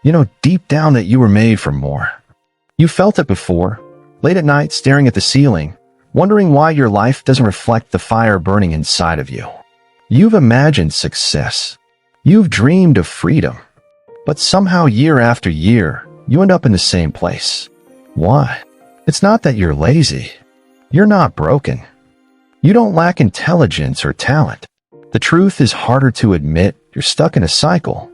You know deep down that you were made for more. You felt it before, late at night staring at the ceiling, wondering why your life doesn't reflect the fire burning inside of you. You've imagined success. You've dreamed of freedom. But somehow year after year, you end up in the same place. Why? It's not that you're lazy. You're not broken. You don't lack intelligence or talent. The truth is harder to admit. You're stuck in a cycle.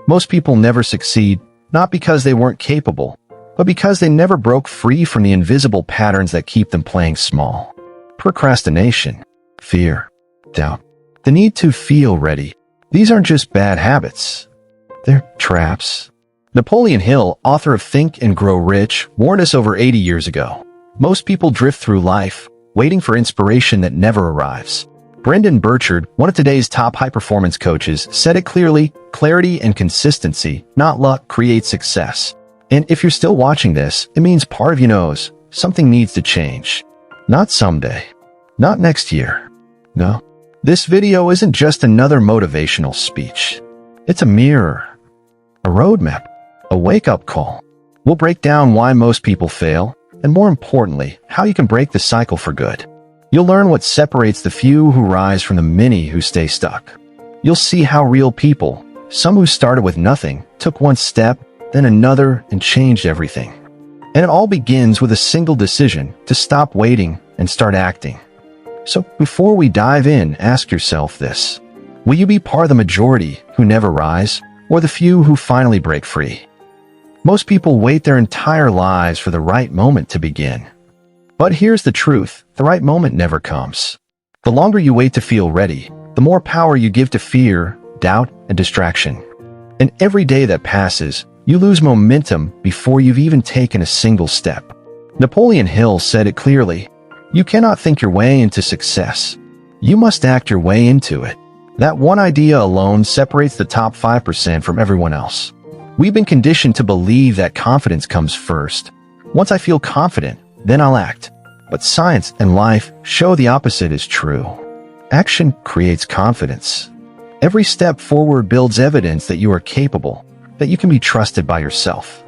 Most people never succeed, not because they weren't capable, but because they never broke free from the invisible patterns that keep them playing small. Procrastination, fear, doubt, the need to feel ready. These aren't just bad habits. They're traps. Napoleon Hill, author of Think and Grow Rich, warned us over 80 years ago. Most people drift through life, waiting for inspiration that never arrives. Brendon Burchard, one of today's top high-performance coaches, said it clearly: clarity and consistency, not luck, create success. And if you're still watching this, it means part of you knows something needs to change. Not someday. Not next year. No. This video isn't just another motivational speech. It's a mirror, a roadmap, a wake-up call. We'll break down why most people fail, and more importantly, how you can break the cycle for good. You'll learn what separates the few who rise from the many who stay stuck. You'll see how real people, some who started with nothing, took one step, then another, and changed everything. And it all begins with a single decision to stop waiting and start acting. So before we dive in, ask yourself this: will you be part of the majority who never rise, or the few who finally break free? Most people wait their entire lives for the right moment to begin. But here's the truth: the right moment never comes. The longer you wait to feel ready, the more power you give to fear, doubt, and distraction. And every day that passes, you lose momentum before you've even taken a single step. Napoleon Hill said it clearly: you cannot think your way into success. You must act your way into it. That one idea alone separates the top 5% from everyone else. We've been conditioned to believe that confidence comes first. Once I feel confident, then I'll act. But science and life show the opposite is true. Action creates confidence. Every step forward builds evidence that you are capable, that you can be trusted by yourself.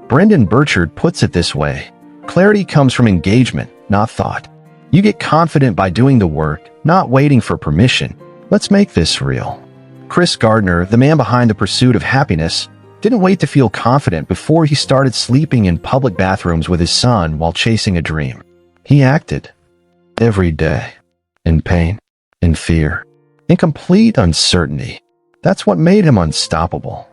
Brendon Burchard puts it this way: clarity comes from engagement, not thought. You get confident by doing the work, not waiting for permission. Let's make this real. Chris Gardner, the man behind The Pursuit of Happiness, didn't wait to feel confident before he started sleeping in public bathrooms with his son while chasing a dream. He acted. Every day. In pain. In fear. In complete uncertainty. That's what made him unstoppable.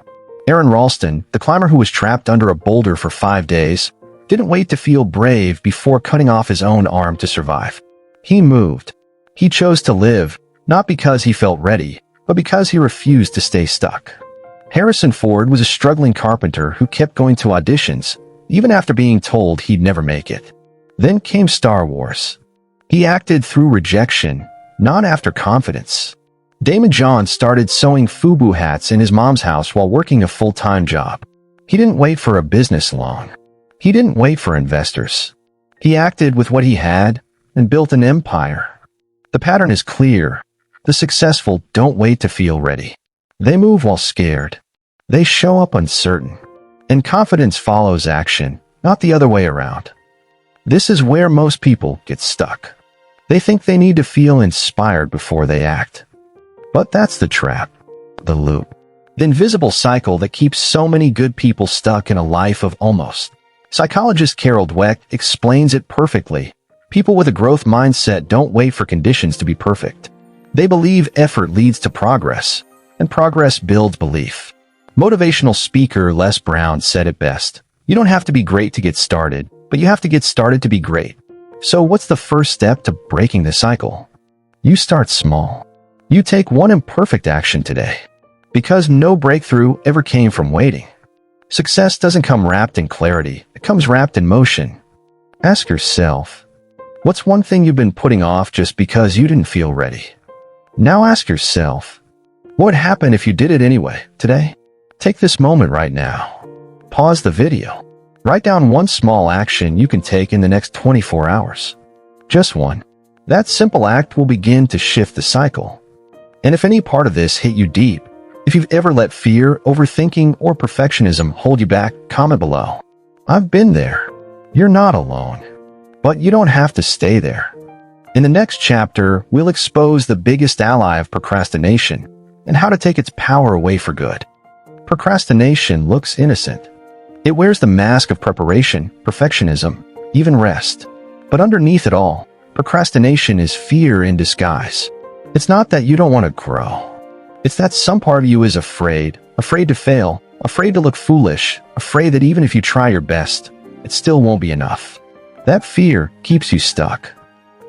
Aaron Ralston, the climber who was trapped under a boulder for 5 days, didn't wait to feel brave before cutting off his own arm to survive. He moved. He chose to live, not because he felt ready, but because he refused to stay stuck. Harrison Ford was a struggling carpenter who kept going to auditions, even after being told he'd never make it. Then came Star Wars. He acted through rejection, not after confidence. Damon John started sewing FUBU hats in his mom's house while working a full-time job. He didn't wait for a business loan. He didn't wait for investors. He acted with what he had and built an empire. The pattern is clear. The successful don't wait to feel ready. They move while scared. They show up uncertain. And confidence follows action, not the other way around. This is where most people get stuck. They think they need to feel inspired before they act. But that's the trap, the loop, the invisible cycle that keeps so many good people stuck in a life of almost. Psychologist Carol Dweck explains it perfectly. People with a growth mindset don't wait for conditions to be perfect. They believe effort leads to progress, and progress builds belief. Motivational speaker Les Brown said it best: you don't have to be great to get started, but you have to get started to be great. So what's the first step to breaking the cycle? You start small. You take one imperfect action today. Because no breakthrough ever came from waiting. Success doesn't come wrapped in clarity, it comes wrapped in motion. Ask yourself, what's one thing you've been putting off just because you didn't feel ready? Now ask yourself, what would happen if you did it anyway, today? Take this moment right now. Pause the video. Write down one small action you can take in the next 24 hours. Just one. That simple act will begin to shift the cycle. And if any part of this hit you deep, If you've ever let fear, overthinking, or perfectionism hold you back, comment below. I've been there. You're not alone. But you don't have to stay there. In the next chapter, we'll expose the biggest ally of procrastination and how to take its power away for good. Procrastination looks innocent. It wears the mask of preparation, perfectionism, even rest. But underneath it all, procrastination is fear in disguise. It's not that you don't want to grow. It's that some part of you is afraid to fail, afraid to look foolish, afraid that even if you try your best, it still won't be enough. That fear keeps you stuck.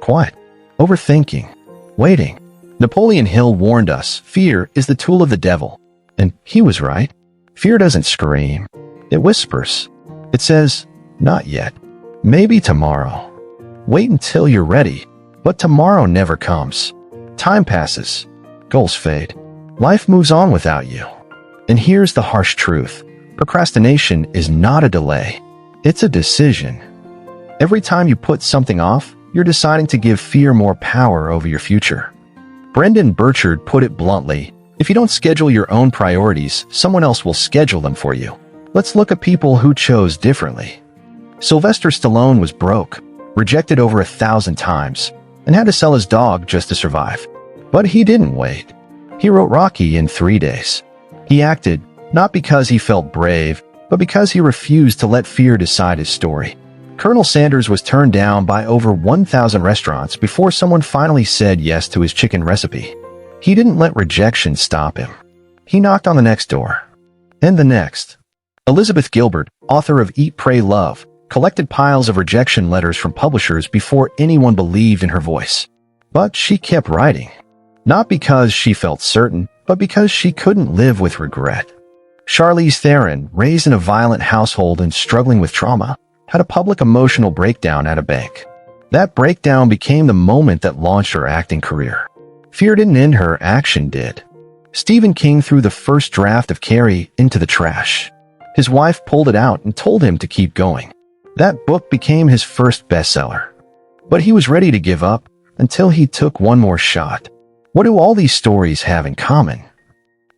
Quiet, overthinking, waiting. Napoleon Hill warned us, fear is the tool of the devil. And he was right. Fear doesn't scream. It whispers. It says, not yet. Maybe tomorrow. Wait until you're ready. But tomorrow never comes. Time passes. Goals fade. Life moves on without you. And here's the harsh truth. Procrastination is not a delay. It's a decision. Every time you put something off, you're deciding to give fear more power over your future. Brendan Burchard put it bluntly, if you don't schedule your own priorities, someone else will schedule them for you. Let's look at people who chose differently. Sylvester Stallone was broke, rejected over 1,000 times, and had to sell his dog just to survive. But he didn't wait. He wrote Rocky in 3 days. He acted, not because he felt brave, but because he refused to let fear decide his story. Colonel Sanders was turned down by over 1,000 restaurants before someone finally said yes to his chicken recipe. He didn't let rejection stop him. He knocked on the next door. And the next. Elizabeth Gilbert, author of Eat, Pray, Love, collected piles of rejection letters from publishers before anyone believed in her voice. But she kept writing. Not because she felt certain, but because she couldn't live with regret. Charlize Theron, raised in a violent household and struggling with trauma, had a public emotional breakdown at a bank. That breakdown became the moment that launched her acting career. Fear didn't end her, action did. Stephen King threw the first draft of Carrie into the trash. His wife pulled it out and told him to keep going. That book became his first bestseller. But he was ready to give up until he took one more shot. What do all these stories have in common?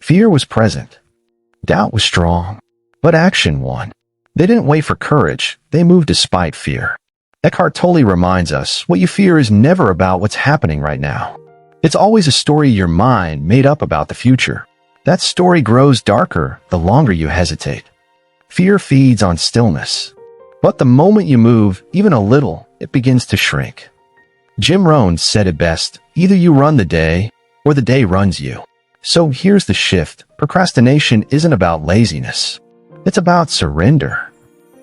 Fear was present. Doubt was strong. But action won. They didn't wait for courage. They moved despite fear. Eckhart Tolle reminds us, what you fear is never about what's happening right now. It's always a story your mind made up about the future. That story grows darker the longer you hesitate. Fear feeds on stillness. But the moment you move, even a little, it begins to shrink. Jim Rohn said it best, either you run the day, or the day runs you. So here's the shift. Procrastination isn't about laziness. It's about surrender.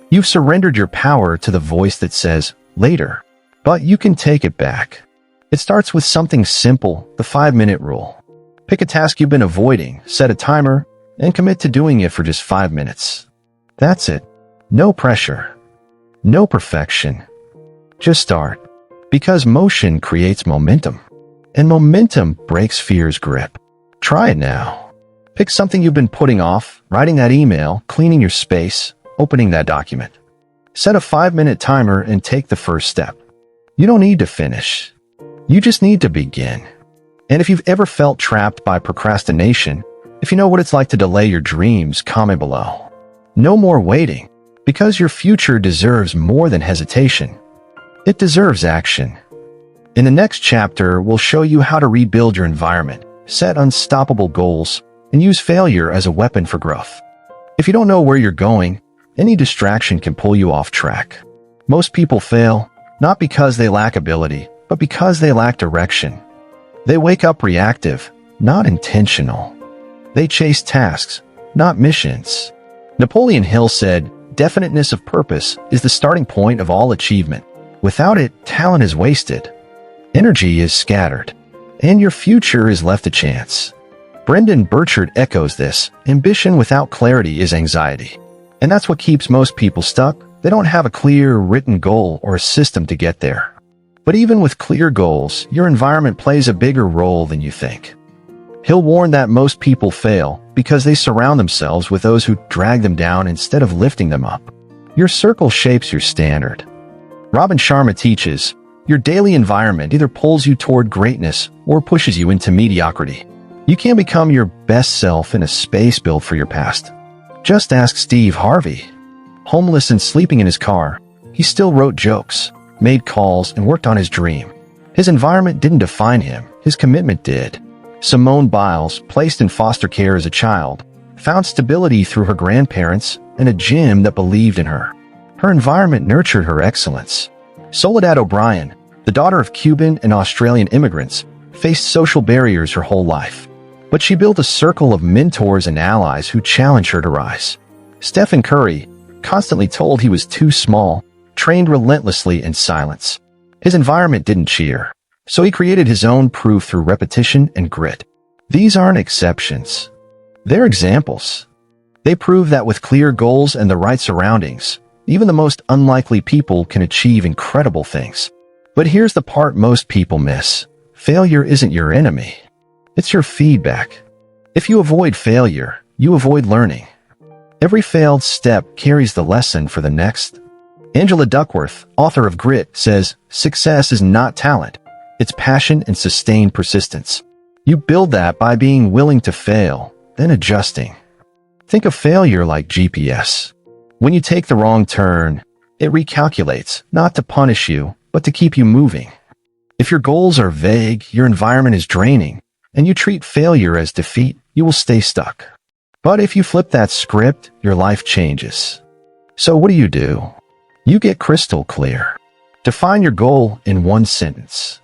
You've surrendered your power to the voice that says, later. But you can take it back. It starts with something simple, the 5-minute rule. Pick a task you've been avoiding, set a timer, and commit to doing it for just 5 minutes. That's it. No pressure. No perfection. Just start. Because motion creates momentum. And momentum breaks fear's grip. Try it now. Pick something you've been putting off, writing that email, cleaning your space, opening that document. Set a 5-minute timer and take the first step. You don't need to finish. You just need to begin. And if you've ever felt trapped by procrastination, if you know what it's like to delay your dreams, comment below. No more waiting, because your future deserves more than hesitation. It deserves action. In the next chapter, we'll show you how to rebuild your environment, set unstoppable goals, and use failure as a weapon for growth. If you don't know where you're going, any distraction can pull you off track. Most people fail, not because they lack ability, but because they lack direction. They wake up reactive, not intentional. They chase tasks, not missions. Napoleon Hill said, "Definiteness of purpose is the starting point of all achievement. Without it, talent is wasted. Energy is scattered, and your future is left to chance." Brendan Burchard echoes this. Ambition without clarity is anxiety. And that's what keeps most people stuck. They don't have a clear, written goal or a system to get there. But even with clear goals, your environment plays a bigger role than you think. Hill warned that most people fail because they surround themselves with those who drag them down instead of lifting them up. Your circle shapes your standard. Robin Sharma teaches, your daily environment either pulls you toward greatness or pushes you into mediocrity. You can't become your best self in a space built for your past. Just ask Steve Harvey. Homeless and sleeping in his car, he still wrote jokes, made calls, and worked on his dream. His environment didn't define him, his commitment did. Simone Biles, placed in foster care as a child, found stability through her grandparents and a gym that believed in her. Her environment nurtured her excellence. Soledad O'Brien, the daughter of Cuban and Australian immigrants, faced social barriers her whole life. But she built a circle of mentors and allies who challenged her to rise. Stephen Curry, constantly told he was too small, trained relentlessly in silence. His environment didn't cheer, so he created his own proof through repetition and grit. These aren't exceptions. They're examples. They prove that with clear goals and the right surroundings, even the most unlikely people can achieve incredible things. But here's the part most people miss. Failure isn't your enemy. It's your feedback. If you avoid failure, you avoid learning. Every failed step carries the lesson for the next. Angela Duckworth, author of Grit, says, "Success is not talent. It's passion and sustained persistence. You build that by being willing to fail, then adjusting." Think of failure like GPS. When you take the wrong turn, it recalculates, not to punish you, but to keep you moving. If your goals are vague, your environment is draining, and you treat failure as defeat, you will stay stuck. But if you flip that script, your life changes. So what do? You get crystal clear. Define your goal in one sentence.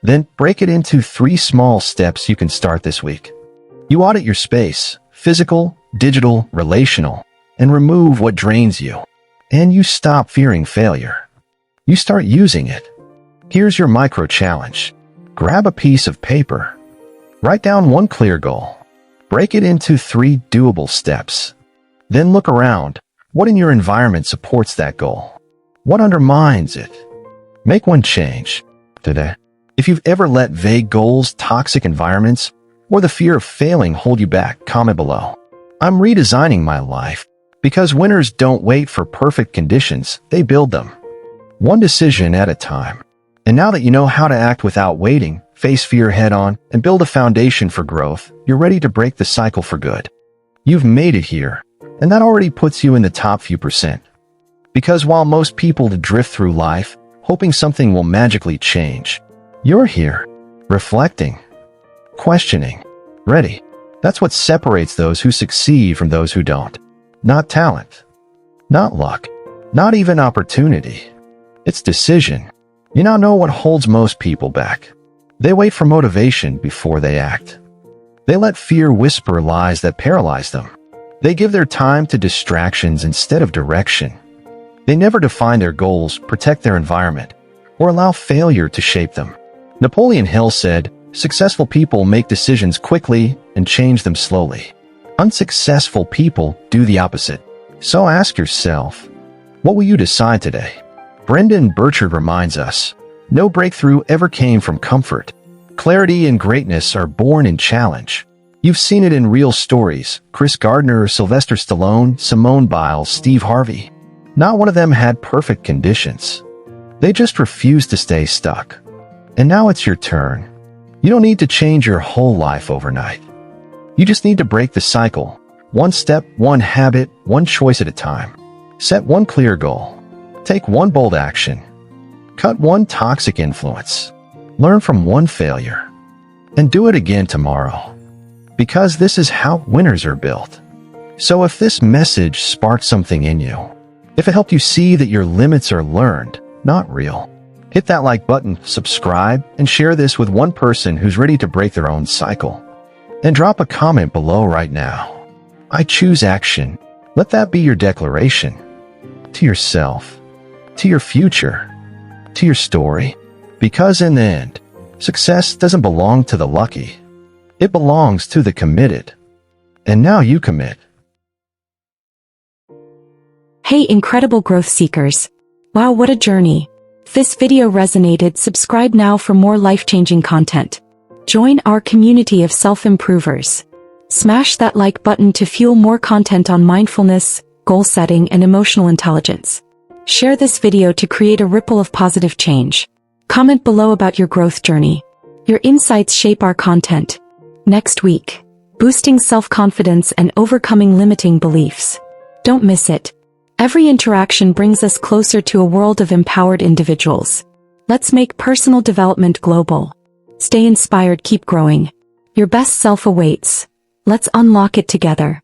Then break it into 3 small steps you can start this week. You audit your space, physical, digital, relational, and remove what drains you. And you stop fearing failure. You start using it. Here's your micro challenge. Grab a piece of paper. Write down one clear goal. Break it into 3 doable steps. Then look around. What in your environment supports that goal? What undermines it? Make one change today. If you've ever let vague goals, toxic environments, or the fear of failing hold you back, comment below. I'm redesigning my life because winners don't wait for perfect conditions, they build them. One decision at a time. And now that you know how to act without waiting, face fear head-on, and build a foundation for growth, you're ready to break the cycle for good. You've made it here, and that already puts you in the top few percent. Because while most people drift through life, hoping something will magically change, you're here, reflecting, questioning, ready. That's what separates those who succeed from those who don't. Not talent, not luck, not even opportunity. It's decision. You now know what holds most people back. They wait for motivation before they act. They let fear whisper lies that paralyze them. They give their time to distractions instead of direction. They never define their goals, protect their environment, or allow failure to shape them. Napoleon Hill said, "Successful people make decisions quickly and change them slowly. Unsuccessful people do the opposite." So ask yourself, what will you decide today? Brendan Burchard reminds us, no breakthrough ever came from comfort. Clarity and greatness are born in challenge. You've seen it in real stories. Chris Gardner, Sylvester Stallone, Simone Biles, Steve Harvey. Not one of them had perfect conditions. They just refused to stay stuck. And now it's your turn. You don't need to change your whole life overnight. You just need to break the cycle. One step, one habit, one choice at a time. Set one clear goal. Take one bold action. Cut one toxic influence. Learn from one failure. And do it again tomorrow. Because this is how winners are built. So if this message sparked something in you, if it helped you see that your limits are learned, not real, hit that like button, subscribe, and share this with one person who's ready to break their own cycle. And drop a comment below right now. I choose action. Let that be your declaration. To yourself. To your future. To your story. Because in the end, success doesn't belong to the lucky. It belongs to the committed. And now you commit. Hey, incredible growth seekers. Wow, what a journey. If this video resonated, subscribe now for more life-changing content. Join our community of self-improvers. Smash that like button to fuel more content on mindfulness, goal setting, and emotional intelligence. Share this video to create a ripple of positive change. Comment below about your growth journey. Your insights shape our content. Next week, boosting self-confidence and overcoming limiting beliefs. Don't miss it. Every interaction brings us closer to a world of empowered individuals. Let's make personal development global. Stay inspired, keep growing. Your best self awaits. Let's unlock it together.